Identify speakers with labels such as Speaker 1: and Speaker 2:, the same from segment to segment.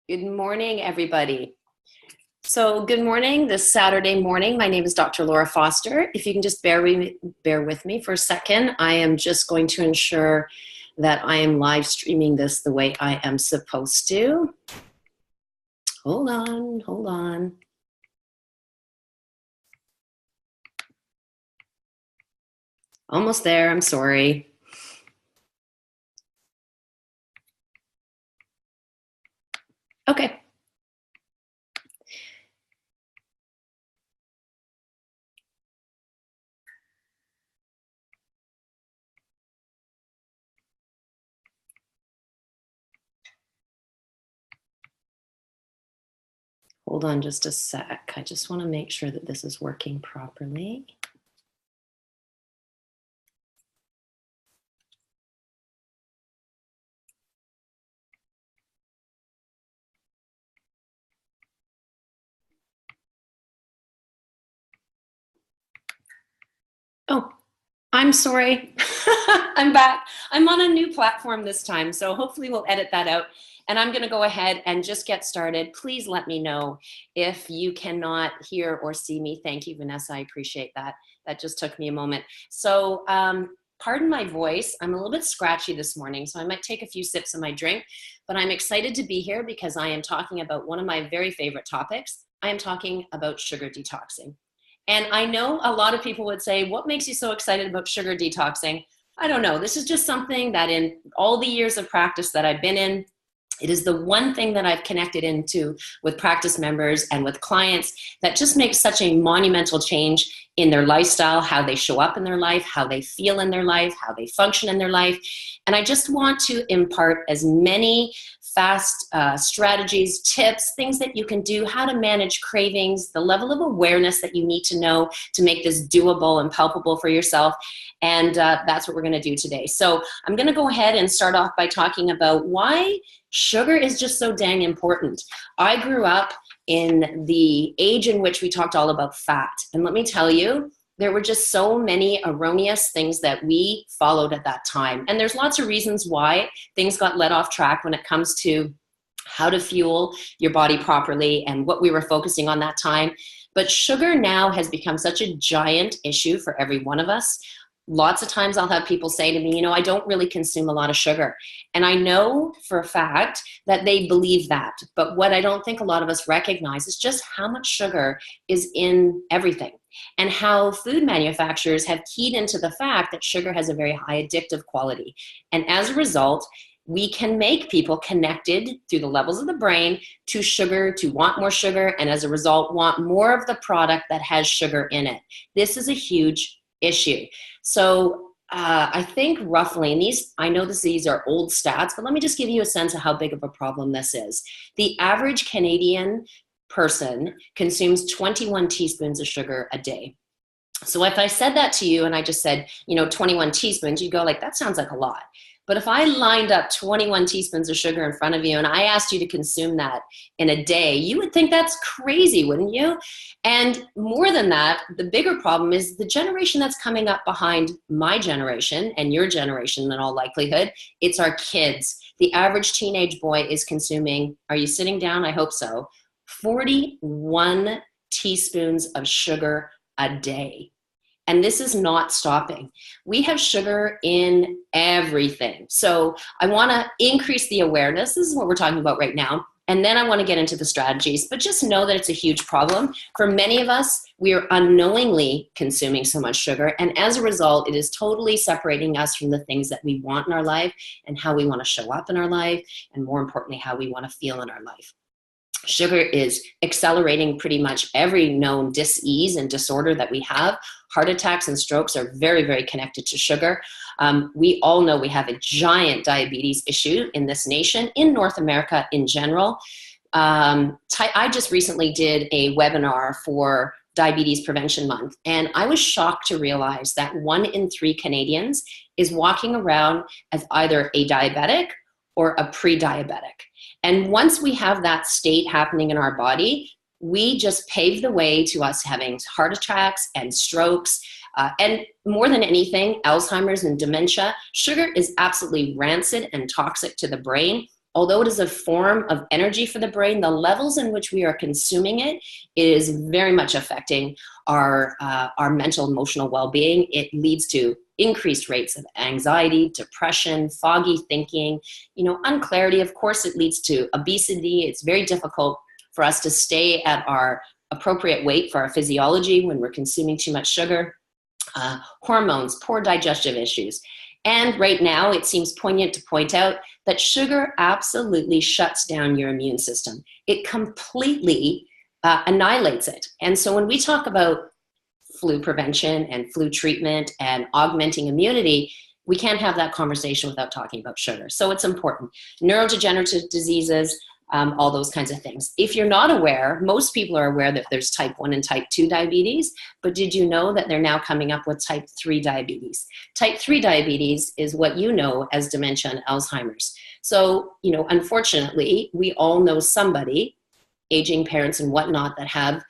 Speaker 1: Good morning, everybody. So good morning, this Saturday morning. My name is Dr. Laura Foster. If you can just bear with me for a second, I am just going to ensure that I am live streaming this the way I am supposed to. Hold on. Almost there, I'm sorry. Okay. Hold on just a sec. I just want to make sure that this is working properly. Oh, I'm sorry. I'm back. I'm on a new platform this time, so hopefully we'll edit that out. And I'm going to go ahead and just get started. Please let me know if you cannot hear or see me. Thank you, Vanessa. I appreciate that. That just took me a moment. So pardon my voice. I'm a little bit scratchy this morning, so I might take a few sips of my drink. But I'm excited to be here because I am talking about one of my very favorite topics. I am talking about sugar detoxing. And I know a lot of people would say, what makes you so excited about sugar detoxing? I don't know. This is just something that in all the years of practice that I've been in, it is the one thing that I've connected into with practice members and with clients that just makes such a monumental change in their lifestyle, how they show up in their life, how they feel in their life, how they function in their life. And I just want to impart as many fast strategies, tips, things that you can do, how to manage cravings, the level of awareness that you need to know to make this doable and palpable for yourself. And that's what we're going to do today. So I'm going to go ahead and start off by talking about why sugar is just so dang important. I grew up in the age in which we talked all about fat. And let me tell you, there were just so many erroneous things that we followed at that time. And there's lots of reasons why things got let off track when it comes to how to fuel your body properly and what we were focusing on that time. But sugar now has become such a giant issue for every one of us. Lots of times I'll have people say to me, you know, I don't really consume a lot of sugar. And I know for a fact that they believe that. But what I don't think a lot of us recognize is just how much sugar is in everything and how food manufacturers have keyed into the fact that sugar has a very high addictive quality. And as a result, we can make people connected through the levels of the brain to sugar, to want more sugar, and as a result, want more of the product that has sugar in it. This is a huge issue. So I think roughly, and I know these are old stats, but let me just give you a sense of how big of a problem this is. The average Canadian person consumes 21 teaspoons of sugar a day. So if I said that to you and I just said, 21 teaspoons, you'd go like, that sounds like a lot. But if I lined up 21 teaspoons of sugar in front of you and I asked you to consume that in a day, you would think that's crazy, wouldn't you? And more than that, the bigger problem is the generation that's coming up behind my generation and your generation in all likelihood, it's our kids. The average teenage boy is consuming, are you sitting down? I hope so, 41 teaspoons of sugar a day. And this is not stopping. We have sugar in everything. So I want to increase the awareness. This is what we're talking about right now. And then I want to get into the strategies. But just know that it's a huge problem. For many of us, we are unknowingly consuming so much sugar. And as a result, it is totally separating us from the things that we want in our life and how we want to show up in our life. And more importantly, how we want to feel in our life. Sugar is accelerating pretty much every known dis-ease and disorder that we have. Heart attacks and strokes are very, very connected to sugar. We all know we have a giant diabetes issue in this nation, in North America in general. I just recently did a webinar for Diabetes Prevention Month, and I was shocked to realize that 1 in 3 Canadians is walking around as either a diabetic or a pre-diabetic. And once we have that state happening in our body, we just pave the way to us having heart attacks and strokes. And more than anything, Alzheimer's and dementia. Sugar is absolutely rancid and toxic to the brain. although it is a form of energy for the brain, the levels in which we are consuming it is very much affecting our mental, emotional well-being. It leads to increased rates of anxiety, depression, foggy thinking, unclarity. Of course, it leads to obesity. It's very difficult for us to stay at our appropriate weight for our physiology when we're consuming too much sugar. Hormones, poor digestive issues. And right now, it seems poignant to point out that sugar absolutely shuts down your immune system. It completely annihilates it. And so when we talk about flu prevention and flu treatment and augmenting immunity, we can't have that conversation without talking about sugar. So it's important. Neurodegenerative diseases, all those kinds of things. If you're not aware, most people are aware that there's type 1 and type 2 diabetes, but did you know that they're now coming up with type 3 diabetes? Type 3 diabetes is what you know as dementia and Alzheimer's. So, unfortunately, we all know somebody, aging parents and whatnot, that have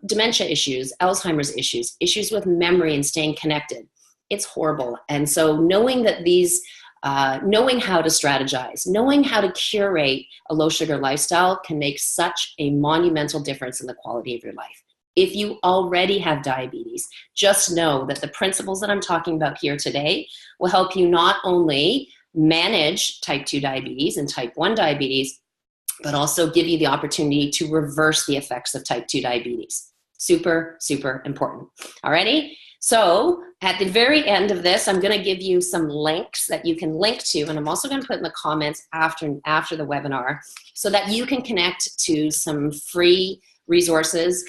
Speaker 1: dementia issues, Alzheimer's issues, issues with memory and staying connected. It's horrible. And so knowing that knowing how to strategize, knowing how to curate a low sugar lifestyle can make such a monumental difference in the quality of your life. If you already have diabetes, just know that the principles that I'm talking about here today will help you not only manage type 2 diabetes and type 1 diabetes, but also give you the opportunity to reverse the effects of type 2 diabetes. Super, super important. Alrighty? So at the very end of this, I'm going to give you some links that you can link to, and I'm also going to put in the comments after the webinar so that you can connect to some free resources.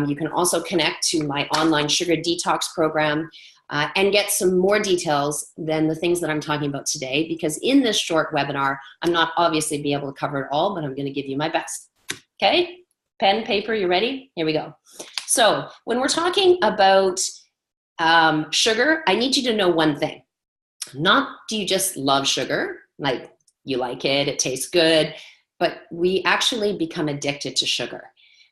Speaker 1: You can also connect to my online sugar detox program and get some more details than the things that I'm talking about today, because in this short webinar, I'm not obviously be able to cover it all, but I'm going to give you my best. Okay? Pen, paper, you ready? Here we go. So when we're talking about sugar, I need you to know one thing. Not do you just love sugar, like you like it, it tastes good, but we actually become addicted to sugar.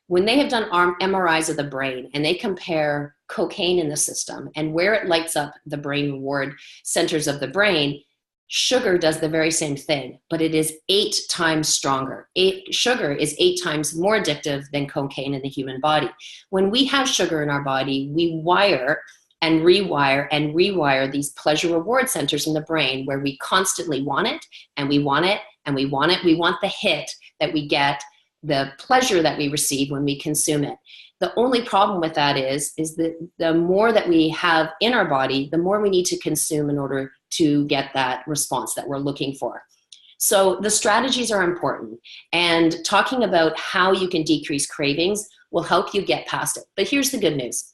Speaker 1: When they have done MRIs of the brain and they compare cocaine in the system and where it lights up the brain reward centers of the brain, sugar does the very same thing, but it is 8 times stronger. Sugar is 8 times more addictive than cocaine in the human body. When we have sugar in our body, we wire and rewire these pleasure reward centers in the brain where we constantly want it and we want it and we want it. We want the hit that we get, the pleasure that we receive when we consume it. The only problem with that is that the more that we have in our body, the more we need to consume in order to get that response that we're looking for. So the strategies are important, and talking about how you can decrease cravings will help you get past it. But here's the good news.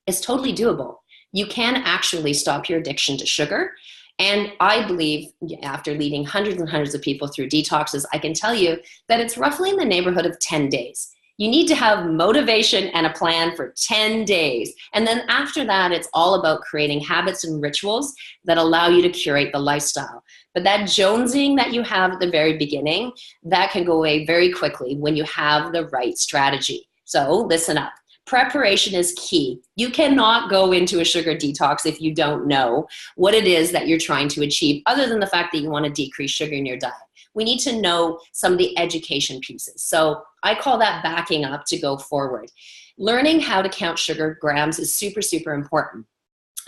Speaker 1: It's totally doable. You can actually stop your addiction to sugar. And I believe, after leading hundreds and hundreds of people through detoxes, I can tell you that it's roughly in the neighborhood of 10 days. You need to have motivation and a plan for 10 days. And then after that, it's all about creating habits and rituals that allow you to curate the lifestyle. But that jonesing that you have at the very beginning, that can go away very quickly when you have the right strategy. So listen up. Preparation is key. You cannot go into a sugar detox if you don't know what it is that you're trying to achieve, other than the fact that you want to decrease sugar in your diet. We need to know some of the education pieces. So I call that backing up to go forward. Learning how to count sugar grams is super, super important.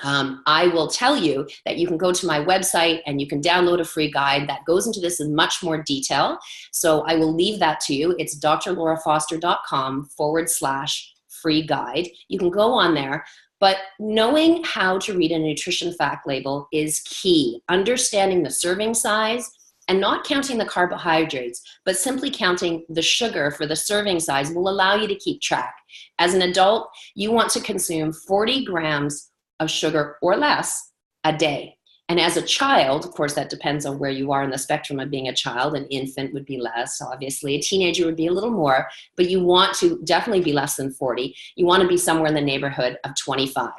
Speaker 1: I will tell you that you can go to my website and you can download a free guide that goes into this in much more detail. So I will leave that to you. It's drlaurafoster.com/free guide. You can go on there, but knowing how to read a nutrition fact label is key. Understanding the serving size and not counting the carbohydrates, but simply counting the sugar for the serving size will allow you to keep track. As an adult, you want to consume 40 grams of sugar or less a day. And as a child, of course, that depends on where you are in the spectrum of being a child. An infant would be less, obviously. A teenager would be a little more, but you want to definitely be less than 40. You want to be somewhere in the neighborhood of 25.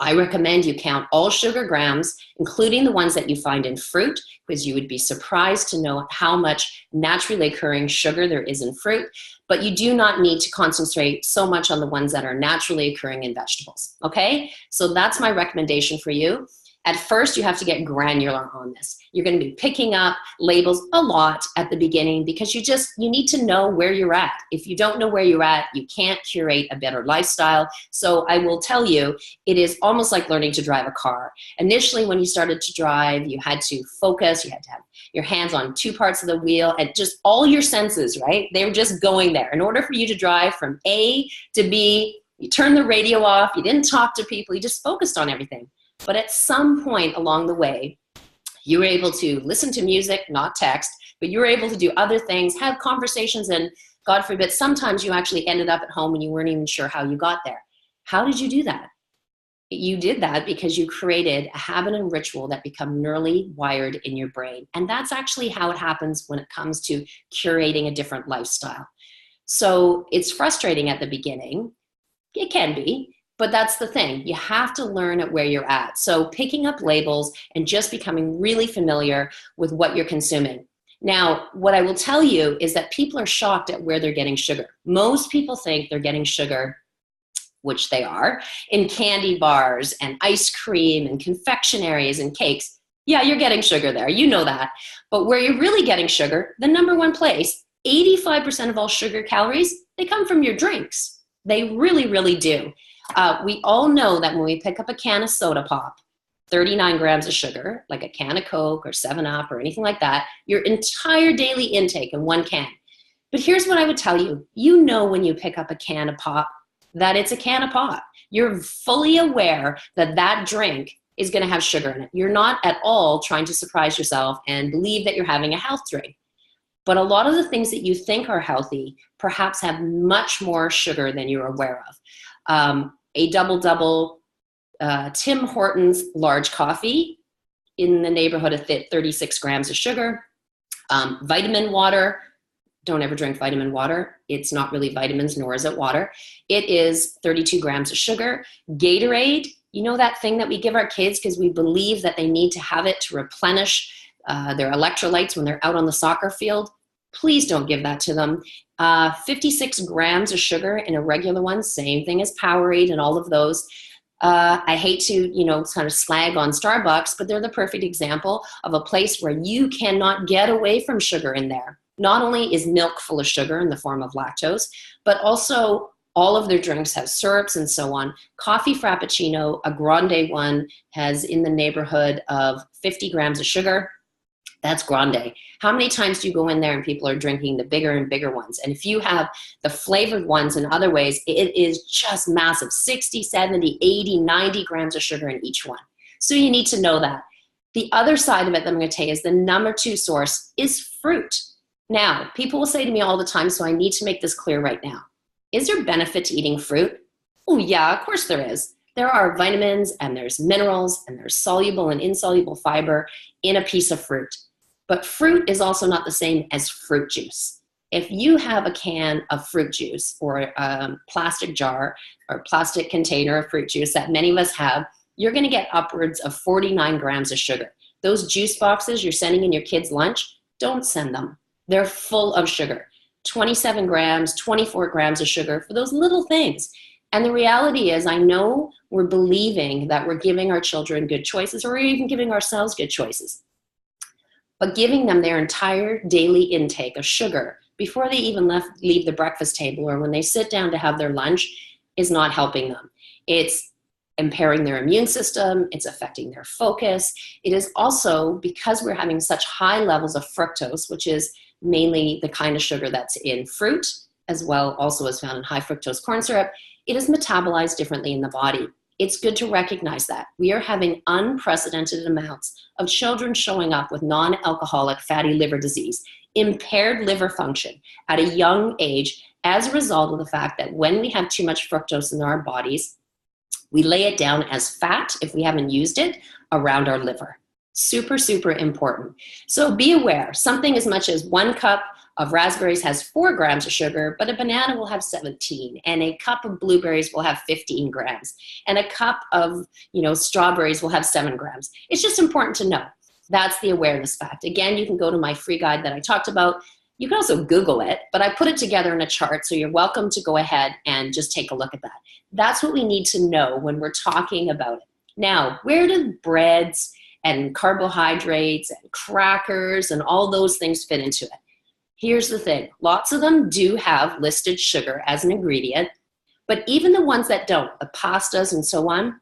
Speaker 1: I recommend you count all sugar grams, including the ones that you find in fruit, because you would be surprised to know how much naturally occurring sugar there is in fruit, but you do not need to concentrate so much on the ones that are naturally occurring in vegetables, okay? So that's my recommendation for you. At first, you have to get granular on this. You're going to be picking up labels a lot at the beginning because you need to know where you're at. If you don't know where you're at, you can't curate a better lifestyle. So I will tell you, it is almost like learning to drive a car. Initially, when you started to drive, you had to focus, you had to have your hands on two parts of the wheel and just all your senses, right? They were just going there. In order for you to drive from A to B, you turned the radio off, you didn't talk to people, you just focused on everything. But at some point along the way, you were able to listen to music, not text, but you were able to do other things, have conversations, and God forbid, sometimes you actually ended up at home and you weren't even sure how you got there. How did you do that? You did that because you created a habit and ritual that become neurally wired in your brain. And that's actually how it happens when it comes to curating a different lifestyle. So it's frustrating at the beginning. It can be. But that's the thing. You have to learn at where you're at. So picking up labels and just becoming really familiar with what you're consuming. Now, what I will tell you is that people are shocked at where they're getting sugar. Most people think they're getting sugar, which they are, in candy bars and ice cream and confectionaries and cakes. Yeah, you're getting sugar there. You know that. But where you're really getting sugar, the number one place, 85% of all sugar calories, they come from your drinks. They really, really do. We all know that when we pick up a can of soda pop, 39 grams of sugar, like a can of Coke or 7-Up or anything like that, your entire daily intake in one can. But here's what I would tell you. You know when you pick up a can of pop that it's a can of pop. You're fully aware that that drink is going to have sugar in it. You're not at all trying to surprise yourself and believe that you're having a health drink. But a lot of the things that you think are healthy perhaps have much more sugar than you're aware of. A double-double Tim Hortons large coffee in the neighborhood of 36 grams of sugar. Vitamin water, don't ever drink vitamin water. It's not really vitamins, nor is it water. It is 32 grams of sugar. Gatorade, you know that thing that we give our kids because we believe that they need to have it to replenish their electrolytes when they're out on the soccer field? Please don't give that to them. 56 grams of sugar in a regular one, same thing as Powerade and all of those. I hate to, kind of slag on Starbucks, but they're the perfect example of a place where you cannot get away from sugar in there. Not only is milk full of sugar in the form of lactose, but also all of their drinks have syrups and so on. Coffee Frappuccino, a grande one, has in the neighborhood of 50 grams of sugar. That's grande. How many times do you go in there and people are drinking the bigger and bigger ones? And if you have the flavored ones in other ways, it is just massive, 60, 70, 80, 90 grams of sugar in each one. So you need to know that. The other side of it that I'm going to tell you is the number 2 source is fruit. Now, people will say to me all the time, so I need to make this clear right now. Is there benefit to eating fruit? Oh yeah, of course there is. There are vitamins and there's minerals and there's soluble and insoluble fiber in a piece of fruit. But fruit is also not the same as fruit juice. If you have a can of fruit juice or a plastic jar or plastic container of fruit juice that many of us have, you're going to get upwards of 49 grams of sugar. Those juice boxes you're sending in your kids' lunch, don't send them. They're full of sugar. 27 grams, 24 grams of sugar for those little things. And the reality is, I know we're believing that we're giving our children good choices or we're even giving ourselves good choices. But giving them their entire daily intake of sugar before they even leave the breakfast table or when they sit down to have their lunch is not helping them. It's impairing their immune system. It's affecting their focus. It is also, because we're having such high levels of fructose, which is mainly the kind of sugar that's in fruit, as well also is found in high fructose corn syrup, it is metabolized differently in the body. It's good to recognize that. We are having unprecedented amounts of children showing up with non-alcoholic fatty liver disease, impaired liver function at a young age as a result of the fact that when we have too much fructose in our bodies, we lay it down as fat, if we haven't used it, around our liver. Super, super important. So be aware, something as much as 1 cup of raspberries has 4 grams of sugar, but a banana will have 17, and a cup of blueberries will have 15 grams, and a cup of strawberries will have 7 grams. It's just important to know. That's the awareness fact. Again, you can go to my free guide that I talked about. You can also Google it, but I put it together in a chart, so you're welcome to go ahead and just take a look at that. That's what we need to know when we're talking about it. Now, where do breads and carbohydrates and crackers and all those things fit into it? Here's the thing. Lots of them do have listed sugar as an ingredient, but even the ones that don't, the pastas and so on,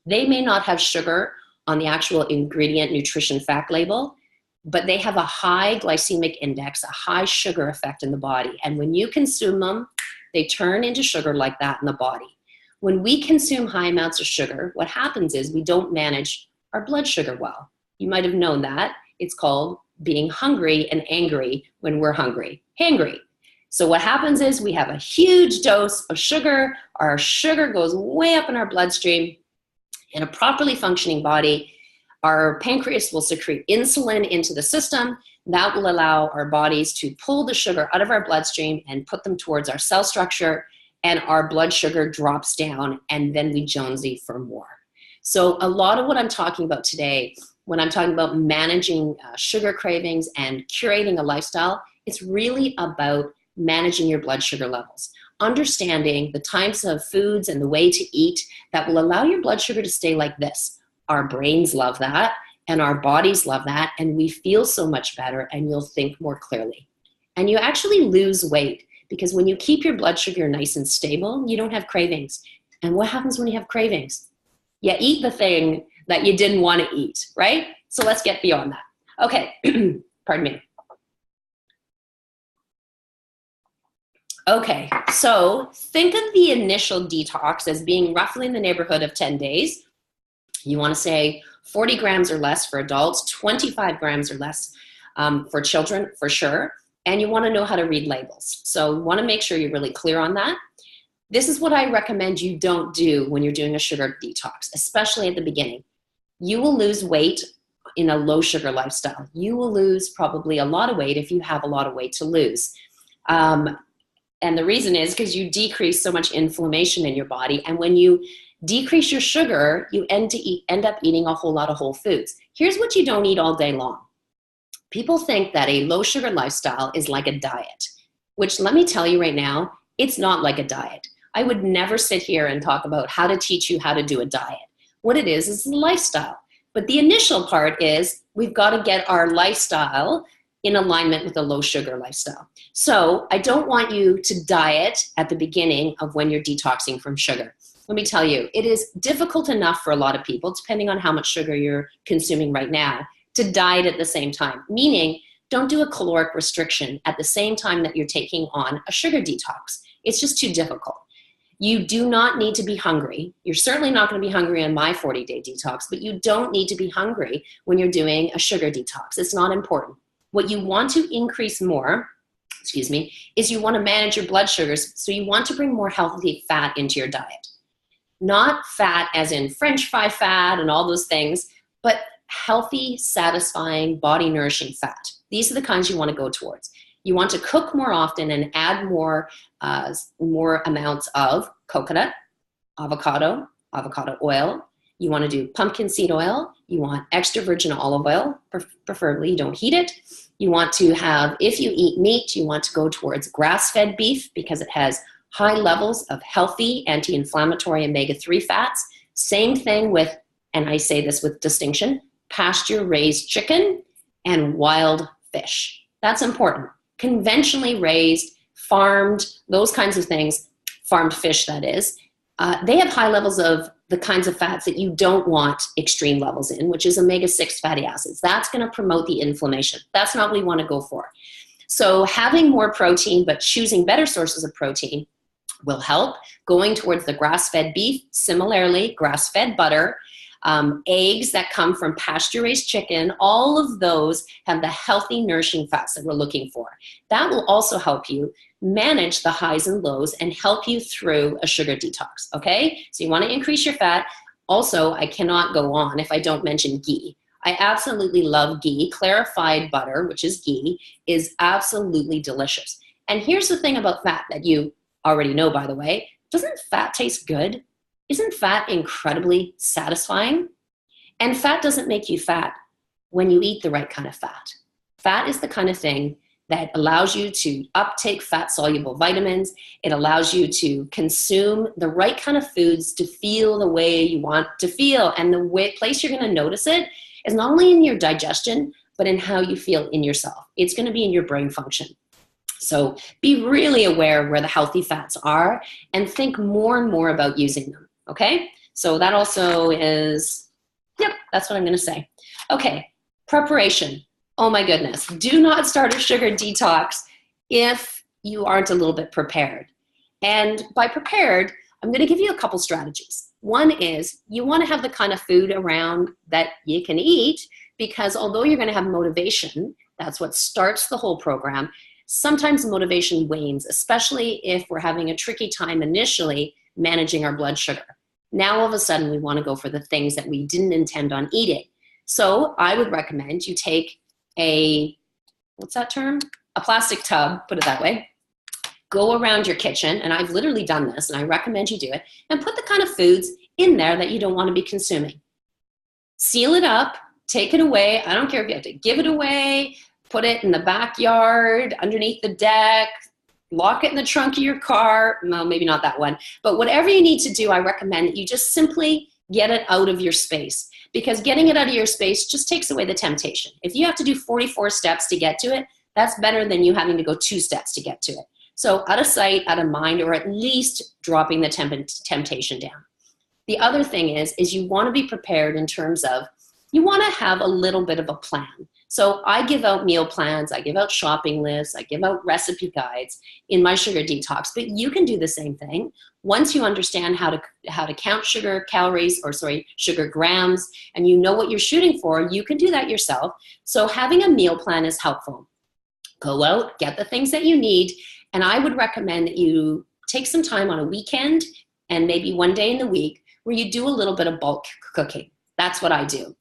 Speaker 1: they may not have sugar on the actual ingredient nutrition fact label, but they have a high glycemic index, a high sugar effect in the body. And when you consume them, they turn into sugar like that in the body. When we consume high amounts of sugar, what happens is we don't manage our blood sugar well. You might have known that. It's called being hungry and angry when we're hungry. Hangry. So what happens is we have a huge dose of sugar. Our sugar goes way up in our bloodstream. In a properly functioning body, our pancreas will secrete insulin into the system. That will allow our bodies to pull the sugar out of our bloodstream and put them towards our cell structure, and our blood sugar drops down, and then we jonesy for more. So a lot of what I'm talking about today, when I'm talking about managing sugar cravings and curating a lifestyle, it's really about managing your blood sugar levels. Understanding the types of foods and the way to eat that will allow your blood sugar to stay like this. Our brains love that, and our bodies love that, and we feel so much better, and you'll think more clearly. And you actually lose weight, because when you keep your blood sugar nice and stable, you don't have cravings. And what happens when you have cravings? You eat the thing that you didn't want to eat, right? So let's get beyond that. Okay, pardon me. Okay, so think of the initial detox as being roughly in the neighborhood of 10 days. You want to say 40 grams or less for adults, 25 grams or less for children, for sure. And you want to know how to read labels. So you want to make sure you're really clear on that. This is what I recommend you don't do when you're doing a sugar detox, especially at the beginning. You will lose weight in a low sugar lifestyle. You will lose probably a lot of weight if you have a lot of weight to lose. And the reason is because you decrease so much inflammation in your body. And when you decrease your sugar, you end up eating a whole lot of whole foods. Here's what you don't eat all day long. People think that a low sugar lifestyle is like a diet, which let me tell you right now, it's not like a diet. I would never sit here and talk about how to teach you how to do a diet. What it is a lifestyle. But the initial part is we've got to get our lifestyle in alignment with a low sugar lifestyle. So I don't want you to diet at the beginning of when you're detoxing from sugar. Let me tell you, it is difficult enough for a lot of people, depending on how much sugar you're consuming right now, to diet at the same time. Meaning, don't do a caloric restriction at the same time that you're taking on a sugar detox. It's just too difficult. You do not need to be hungry. You're certainly not going to be hungry on my 40-day detox, but you don't need to be hungry when you're doing a sugar detox. It's not important. What you want to increase more, is you want to manage your blood sugars, so you want to bring more healthy fat into your diet. Not fat as in French fry fat and all those things, but healthy, satisfying, body-nourishing fat. These are the kinds you want to go towards. You want to cook more often and add more amounts of coconut, avocado oil. You want to do pumpkin seed oil. You want extra virgin olive oil, preferably you don't heat it. You want to have, if you eat meat, you want to go towards grass-fed beef because it has high levels of healthy anti-inflammatory omega-3 fats. Same thing with, and I say this with distinction, pasture-raised chicken and wild fish. That's important. Conventionally raised, farmed, those kinds of things, farmed fish that is, they have high levels of the kinds of fats that you don't want extreme levels in, which is omega-6 fatty acids. That's going to promote the inflammation. That's not what we want to go for. So having more protein, but choosing better sources of protein will help. Going towards the grass-fed beef, similarly, grass-fed butter, eggs that come from pasture-raised chicken, all of those have the healthy, nourishing fats that we're looking for. That will also help you manage the highs and lows and help you through a sugar detox, okay? So you want to increase your fat. Also, I cannot go on if I don't mention ghee. I absolutely love ghee. Clarified butter, which is ghee, is absolutely delicious. And here's the thing about fat that you already know, by the way. Doesn't fat taste good? Isn't fat incredibly satisfying? And fat doesn't make you fat when you eat the right kind of fat. Fat is the kind of thing that allows you to uptake fat-soluble vitamins. It allows you to consume the right kind of foods to feel the way you want to feel. And the place you're going to notice it is not only in your digestion, but in how you feel in yourself. It's going to be in your brain function. So be really aware of where the healthy fats are and think more and more about using them, okay? So that also is, yep, that's what I'm going to say. Okay, preparation. Oh my goodness. Do not start a sugar detox if you aren't a little bit prepared. And by prepared, I'm going to give you a couple strategies. One is you want to have the kind of food around that you can eat, because although you're going to have motivation, that's what starts the whole program, sometimes motivation wanes, especially if we're having a tricky time initially managing our blood sugar. Now all of a sudden we want to go for the things that we didn't intend on eating. So I would recommend you take what's that term? A plastic tub, put it that way. Go around your kitchen, and I've literally done this, and I recommend you do it, and put the kind of foods in there that you don't want to be consuming. Seal it up, take it away. I don't care if you have to give it away, put it in the backyard, underneath the deck, lock it in the trunk of your car. No, maybe not that one. But whatever you need to do, I recommend that you just simply get it out of your space, because getting it out of your space just takes away the temptation. If you have to do 44 steps to get to it, that's better than you having to go 2 steps to get to it. So out of sight, out of mind, or at least dropping the temptation down. The other thing is you want to be prepared in terms of, you want to have a little bit of a plan. So I give out meal plans, I give out shopping lists, I give out recipe guides in my sugar detox, but you can do the same thing. Once you understand how to count sugar calories, sugar grams, and you know what you're shooting for, you can do that yourself. So having a meal plan is helpful. Go out, get the things that you need, and I would recommend that you take some time on a weekend and maybe one day in the week where you do a little bit of bulk cooking. That's what I do.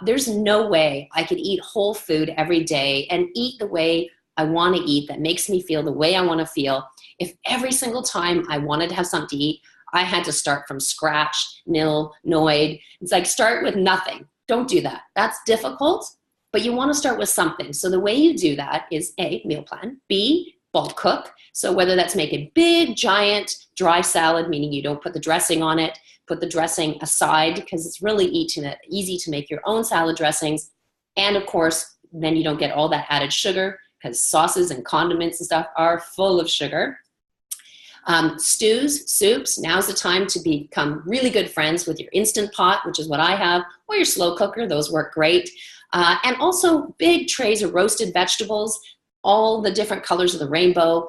Speaker 1: There's no way I could eat whole food every day and eat the way I want to eat that makes me feel the way I want to feel if every single time I wanted to have something to eat, I had to start from scratch, noid. It's like start with nothing. Don't do that. That's difficult, but you want to start with something. So the way you do that is A, meal plan, B, bulk cook. So whether that's make a big, giant, dry salad, meaning you don't put the dressing on it, put the dressing aside because it's really easy to make your own salad dressings. And of course, then you don't get all that added sugar because sauces and condiments and stuff are full of sugar. Stews, soups, now's the time to become really good friends with your Instant Pot, which is what I have, or your slow cooker. Those work great. And also big trays of roasted vegetables, all the different colors of the rainbow,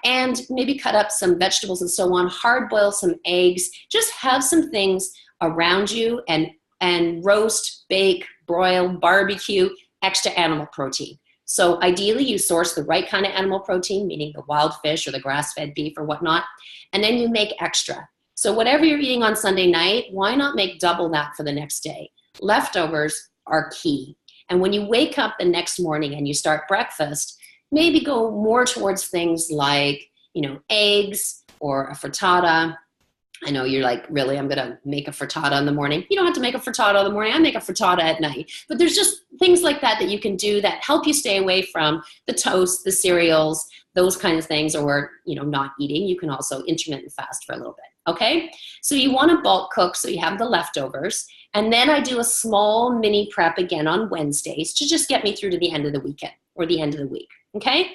Speaker 1: and maybe cut up some vegetables and so on, hard boil some eggs, just have some things around you and roast, bake, broil, barbecue, extra animal protein. So ideally you source the right kind of animal protein, meaning the wild fish or the grass-fed beef or whatnot, and then you make extra. So whatever you're eating on Sunday night, why not make double that for the next day? Leftovers are key. And when you wake up the next morning and you start breakfast, maybe go more towards things like, eggs or a frittata. I know you're like, really, I'm gonna make a frittata in the morning. You don't have to make a frittata in the morning. I make a frittata at night. But there's just things like that you can do that help you stay away from the toast, the cereals, those kind of things, or, not eating. You can also intermittent fast for a little bit, okay? So you wanna bulk cook so you have the leftovers. And then I do a small mini prep again on Wednesdays to just get me through to the end of the weekend or the end of the week, okay?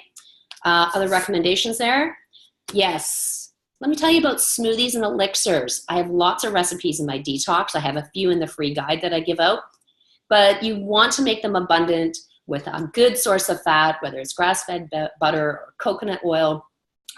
Speaker 1: Other recommendations there? Yes. Let me tell you about smoothies and elixirs. I have lots of recipes in my detox. I have a few in the free guide that I give out. But you want to make them abundant with a good source of fat, whether it's grass-fed butter or coconut oil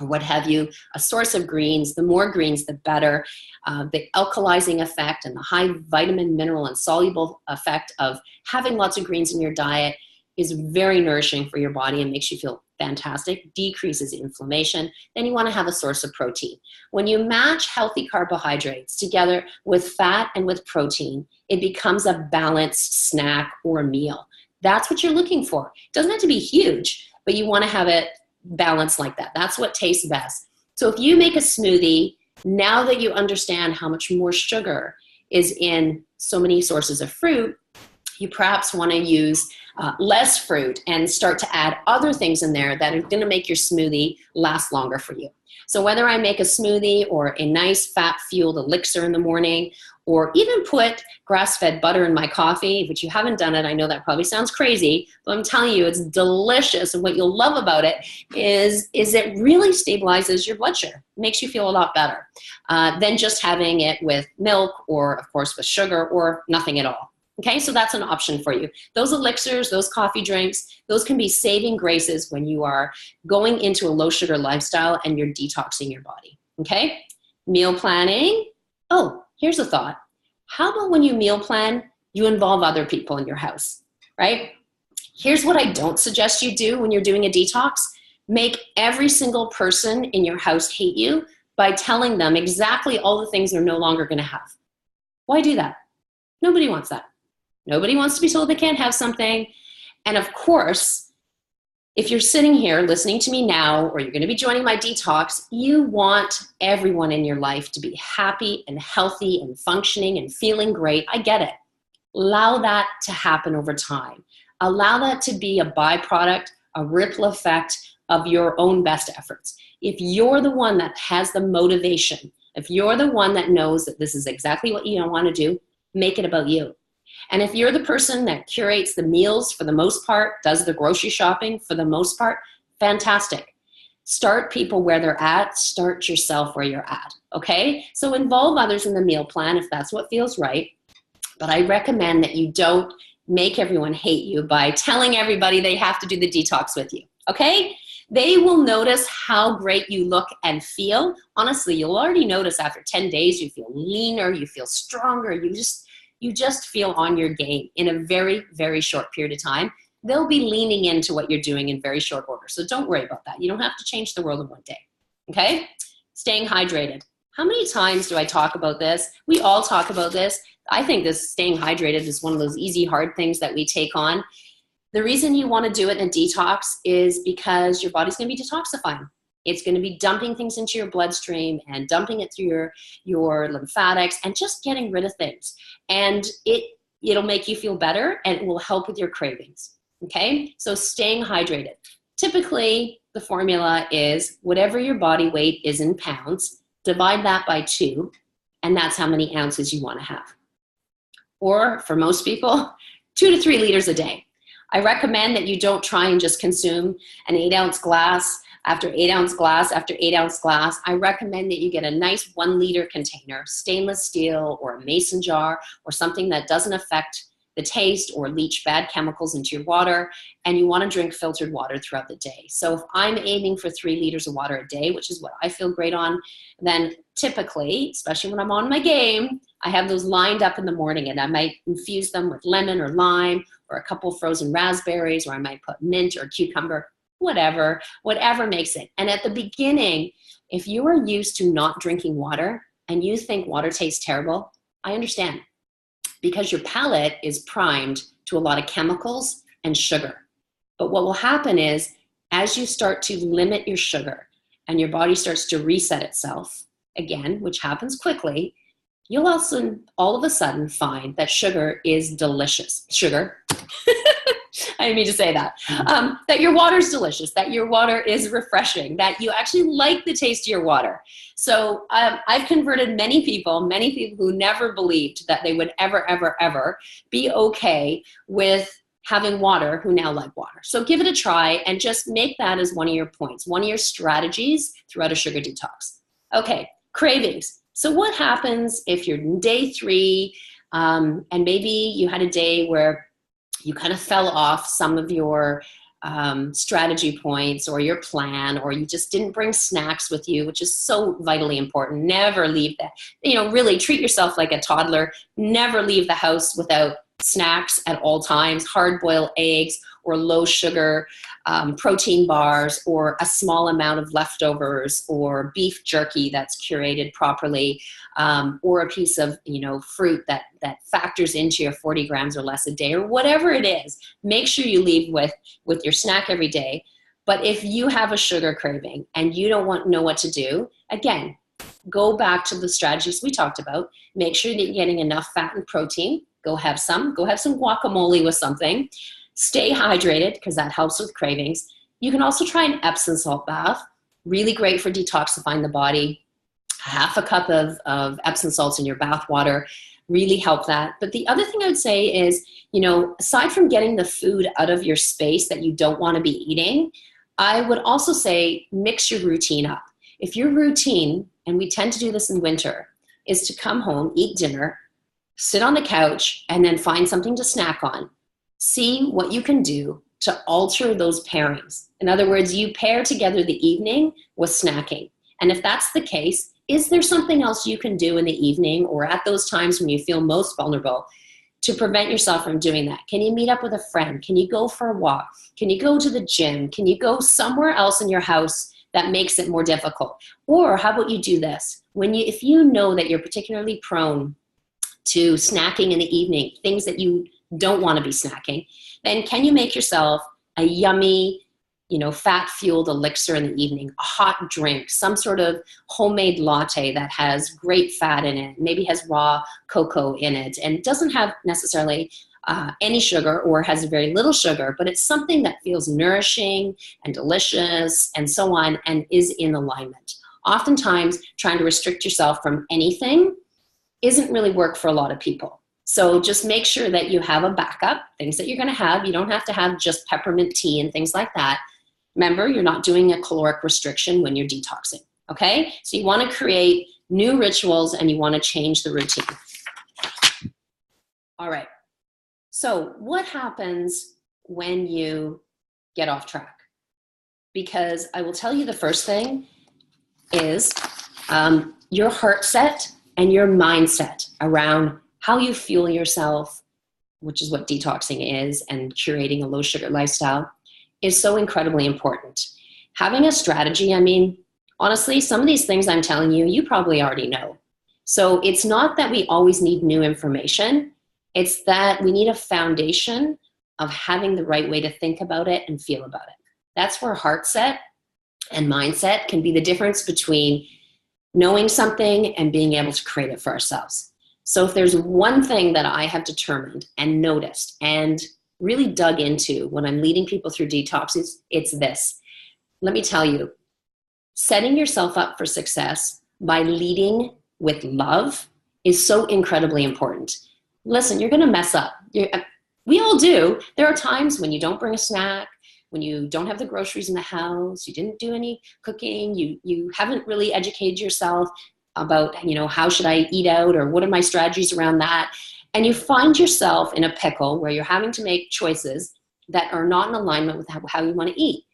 Speaker 1: or what have you, a source of greens. The more greens, the better. The alkalizing effect and the high vitamin, mineral, and soluble effect of having lots of greens in your diet is very nourishing for your body and makes you feel fantastic, decreases inflammation. Then you want to have a source of protein. When you match healthy carbohydrates together with fat and with protein, it becomes a balanced snack or meal. That's what you're looking for. It doesn't have to be huge, but you want to have it balanced like that. That's what tastes best. So if you make a smoothie, now that you understand how much more sugar is in so many sources of fruit, you perhaps want to use less fruit and start to add other things in there that are going to make your smoothie last longer for you. So whether I make a smoothie or a nice fat-fueled elixir in the morning, or even put grass-fed butter in my coffee, which you haven't done it, I know that probably sounds crazy, but I'm telling you, it's delicious. And what you'll love about it is it really stabilizes your blood sugar. It makes you feel a lot better than just having it with milk or, of course, with sugar or nothing at all. Okay, so that's an option for you. Those elixirs, those coffee drinks, those can be saving graces when you are going into a low sugar lifestyle and you're detoxing your body. Okay, meal planning. Oh, here's a thought. How about when you meal plan, you involve other people in your house, right? Here's what I don't suggest you do when you're doing a detox. Make every single person in your house hate you by telling them exactly all the things they're no longer going to have. Why do that? Nobody wants that. Nobody wants to be told they can't have something. And of course, if you're sitting here listening to me now, or you're going to be joining my detox, you want everyone in your life to be happy and healthy and functioning and feeling great. I get it. Allow that to happen over time. Allow that to be a byproduct, a ripple effect of your own best efforts. If you're the one that has the motivation, if you're the one that knows that this is exactly what you want to do, make it about you. And if you're the person that curates the meals for the most part, does the grocery shopping for the most part, fantastic. Start people where they're at, start yourself where you're at, okay? So involve others in the meal plan if that's what feels right. But I recommend that you don't make everyone hate you by telling everybody they have to do the detox with you, okay? They will notice how great you look and feel. Honestly, you'll already notice after 10 days, you feel leaner, you feel stronger, you just feel on your game in a very, very short period of time. They'll be leaning into what you're doing in very short order. So don't worry about that. You don't have to change the world in one day, okay? Staying hydrated. How many times do I talk about this? We all talk about this. I think this staying hydrated is one of those easy, hard things that we take on. The reason you want to do it in a detox is because your body's going to be detoxifying. It's going to be dumping things into your bloodstream and dumping it through your lymphatics and just getting rid of things. And it'll make you feel better and it will help with your cravings. Okay? So staying hydrated. Typically, the formula is whatever your body weight is in pounds, divide that by 2, and that's how many ounces you want to have. Or for most people, 2 to 3 liters a day. I recommend that you don't try and just consume an 8-ounce glass after 8-ounce glass after 8-ounce glass. I recommend that you get a nice 1-liter container, stainless steel or a mason jar or something that doesn't affect the taste or leach bad chemicals into your water, and you want to drink filtered water throughout the day. So if I'm aiming for 3 liters of water a day, which is what I feel great on, then typically, especially when I'm on my game, I have those lined up in the morning, and I might infuse them with lemon or lime or a couple frozen raspberries, or I might put mint or cucumber, whatever makes it. And at the beginning, if you are used to not drinking water and you think water tastes terrible, I understand, because your palate is primed to a lot of chemicals and sugar. But what will happen is, as you start to limit your sugar and your body starts to reset itself again, which happens quickly, you'll also all of a sudden find that sugar is delicious. Sugar. I didn't mean to say that. That your water is delicious, that your water is refreshing, that you actually like the taste of your water. So I've converted many people who never believed that they would ever be okay with having water, who now like water. So give it a try and just make that as one of your points, one of your strategies throughout a sugar detox. Okay, cravings. So what happens if you're in day 3 and maybe you had a day where you kind of fell off some of your strategy points or your plan, or you just didn't bring snacks with you, which is so vitally important. Never leave that. Really treat yourself like a toddler. Never leave the house without snacks at all times, hard-boiled eggs or low sugar protein bars, or a small amount of leftovers, or beef jerky that's curated properly, or a piece of fruit that factors into your 40 grams or less a day, or whatever it is. Make sure you leave with your snack every day. But if you have a sugar craving and you don't know what to do, again, go back to the strategies we talked about. Make sure that you're getting enough fat and protein. Go have some guacamole with something. Stay hydrated because that helps with cravings. You can also try an Epsom salt bath. Really great for detoxifying the body. Half a cup of Epsom salts in your bath water really help that. But the other thing I would say is, aside from getting the food out of your space that you don't want to be eating, I would also say mix your routine up. If your routine, and we tend to do this in winter, is to come home, eat dinner, sit on the couch, and then find something to snack on, see what you can do to alter those pairings. In other words, you pair together the evening with snacking. And if that's the case, is there something else you can do in the evening or at those times when you feel most vulnerable to prevent yourself from doing that? Can you meet up with a friend? Can you go for a walk? Can you go to the gym? Can you go somewhere else in your house that makes it more difficult? Or how about you do this? If you know that you're particularly prone to snacking in the evening, things that you don't want to be snacking, then can you make yourself a yummy, fat-fueled elixir in the evening, a hot drink, some sort of homemade latte that has great fat in it, maybe has raw cocoa in it, and doesn't have necessarily any sugar or has very little sugar, but it's something that feels nourishing and delicious and so on and is in alignment. Oftentimes, trying to restrict yourself from anything isn't really work for a lot of people. So just make sure that you have a backup, things that you're going to have. You don't have to have just peppermint tea and things like that. Remember, you're not doing a caloric restriction when you're detoxing, okay? So you want to create new rituals and you want to change the routine. All right. So what happens when you get off track? Because I will tell you the first thing is your heart set and your mindset around how you fuel yourself, which is what detoxing is, and curating a low sugar lifestyle is so incredibly important. Having a strategy, honestly, some of these things I'm telling you, you probably already know. So it's not that we always need new information. It's that we need a foundation of having the right way to think about it and feel about it. That's where heart set and mindset can be the difference between knowing something and being able to create it for ourselves. So if there's one thing that I have determined and noticed and really dug into when I'm leading people through detoxes, it's this. Let me tell you, setting yourself up for success by leading with love is so incredibly important. Listen, you're going to mess up. We all do. There are times when you don't bring a snack, when you don't have the groceries in the house, you didn't do any cooking, you haven't really educated yourself about, how should I eat out or what are my strategies around that? And you find yourself in a pickle where you're having to make choices that are not in alignment with how you want to eat.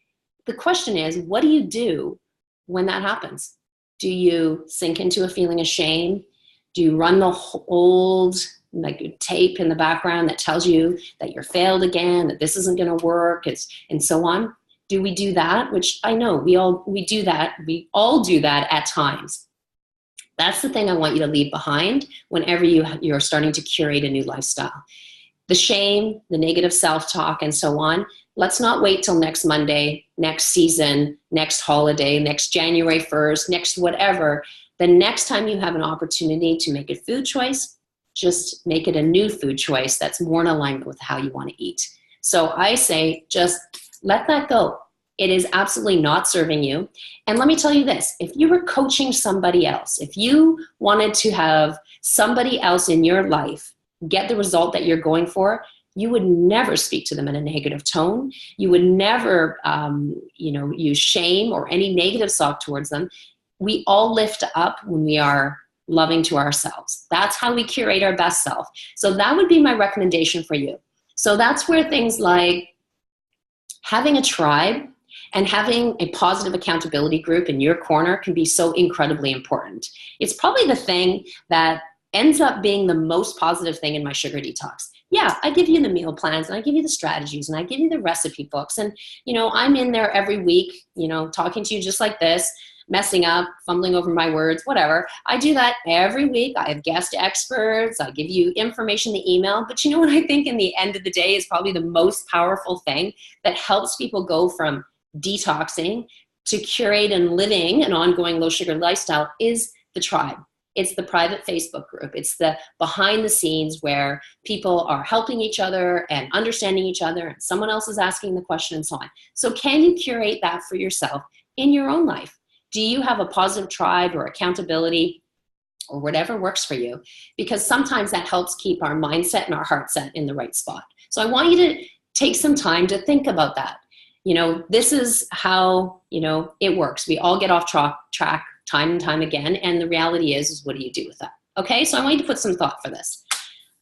Speaker 1: The question is, what do you do when that happens? Do you sink into a feeling of shame? Do you run the old tape in the background that tells you that you're failed again, that this isn't going to work, and so on? Do we do that? Which I know we do that. We all do that at times. That's the thing I want you to leave behind whenever you're starting to curate a new lifestyle. The shame, the negative self-talk, and so on. Let's not wait till next Monday, next season, next holiday, next January 1st, next whatever. The next time you have an opportunity to make a food choice, just make it a new food choice that's more in alignment with how you want to eat. So I say, just let that go. It is absolutely not serving you. And let me tell you this, if you were coaching somebody else, if you wanted to have somebody else in your life get the result that you're going for, you would never speak to them in a negative tone. You would never, use shame or any negative talk towards them. We all lift up when we are loving to ourselves. That's how we curate our best self. So that would be my recommendation for you. So that's where things like having a tribe and having a positive accountability group in your corner can be so incredibly important. It's probably the thing that ends up being the most positive thing in my sugar detox. Yeah, I give you the meal plans and I give you the strategies and I give you the recipe books. And, I'm in there every week, talking to you just like this, messing up, fumbling over my words, whatever. I do that every week. I have guest experts. I give you information in the email. But you know what I think in the end of the day is probably the most powerful thing that helps people go from detoxing to curate and living an ongoing low sugar lifestyle is the tribe. It's the private Facebook group. It's the behind the scenes where people are helping each other and understanding each other, and someone else is asking the question and so on. So can you curate that for yourself in your own life? Do you have a positive tribe or accountability or whatever works for you? Because sometimes that helps keep our mindset and our heart set in the right spot. So I want you to take some time to think about that. This is how, it works. We all get off track time and time again. And the reality is what do you do with that? Okay, so I want you to put some thought for this.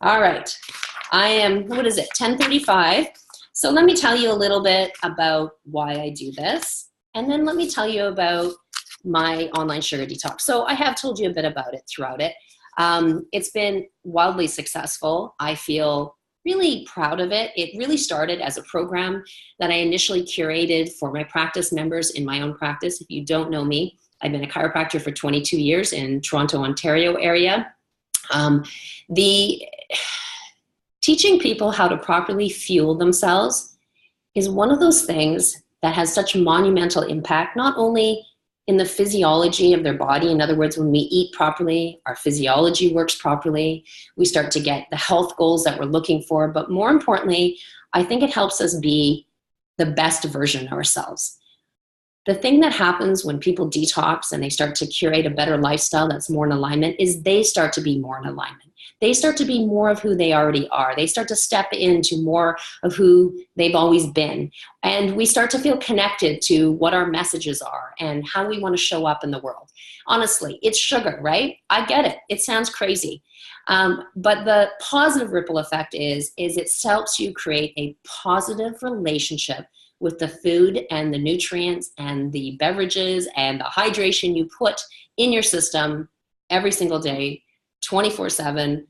Speaker 1: All right, I am, 10:35. So let me tell you a little bit about why I do this. And then let me tell you about my online sugar detox. So I have told you a bit about it throughout it. It's been wildly successful. I feel really proud of it. It really started as a program that I initially curated for my practice members in my own practice. If you don't know me, I've been a chiropractor for 22 years in Toronto, Ontario area. The teaching people how to properly fuel themselves is one of those things that has such monumental impact, not only in the physiology of their body. In other words, when we eat properly, our physiology works properly, we start to get the health goals that we're looking for. But more importantly, I think it helps us be the best version of ourselves. The thing that happens when people detox and they start to curate a better lifestyle that's more in alignment is they start to be more in alignment. They start to be more of who they already are. They start to step into more of who they've always been. And we start to feel connected to what our messages are and how we want to show up in the world. Honestly, it's sugar, right? I get it. It sounds crazy. But the positive ripple effect is it helps you create a positive relationship with the food and the nutrients and the beverages and the hydration you put in your system every single day, 24/7,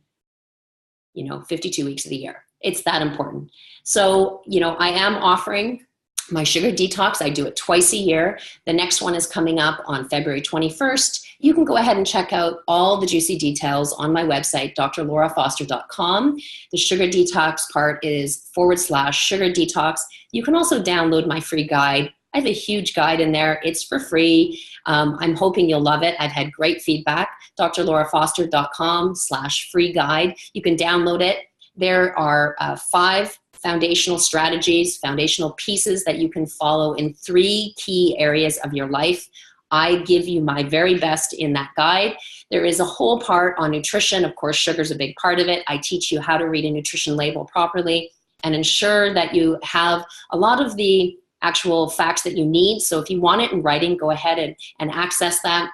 Speaker 1: 52 weeks of the year. It's that important. So, I am offering my sugar detox. I do it twice a year. The next one is coming up on February 21st. You can go ahead and check out all the juicy details on my website, drlaurafoster.com. The sugar detox part is /sugar detox. You can also download my free guide. I have a huge guide in there. It's for free. I'm hoping you'll love it. I've had great feedback. drlaurafoster.com/free guide. You can download it. There are 5 foundational strategies, foundational pieces that you can follow in 3 key areas of your life. I give you my very best in that guide. There is a whole part on nutrition. Of course, sugar is a big part of it. I teach you how to read a nutrition label properly and ensure that you have a lot of the actual facts that you need. So if you want it in writing, go ahead and access that.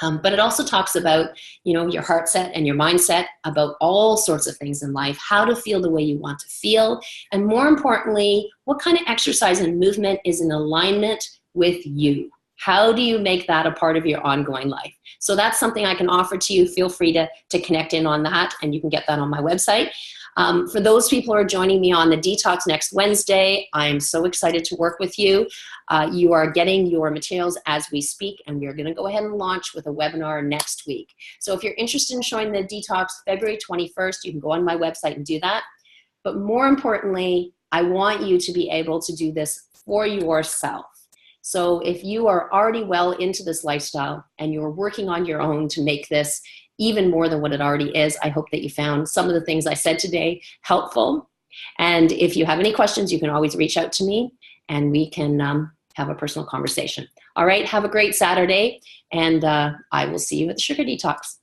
Speaker 1: But it also talks about, your heart set and your mindset, about all sorts of things in life, how to feel the way you want to feel, and more importantly, what kind of exercise and movement is in alignment with you. How do you make that a part of your ongoing life? So that's something I can offer to you. Feel free to connect in on that, and you can get that on my website. For those people who are joining me on the detox next Wednesday, I'm so excited to work with you. You are getting your materials as we speak, and we're going to go ahead and launch with a webinar next week. So if you're interested in showing the detox February 21st, you can go on my website and do that. But more importantly, I want you to be able to do this for yourself. So if you are already well into this lifestyle and you're working on your own to make this even more than what it already is, I hope that you found some of the things I said today helpful. And if you have any questions, you can always reach out to me and we can have a personal conversation. All right, have a great Saturday, and I will see you at the Sugar Detox.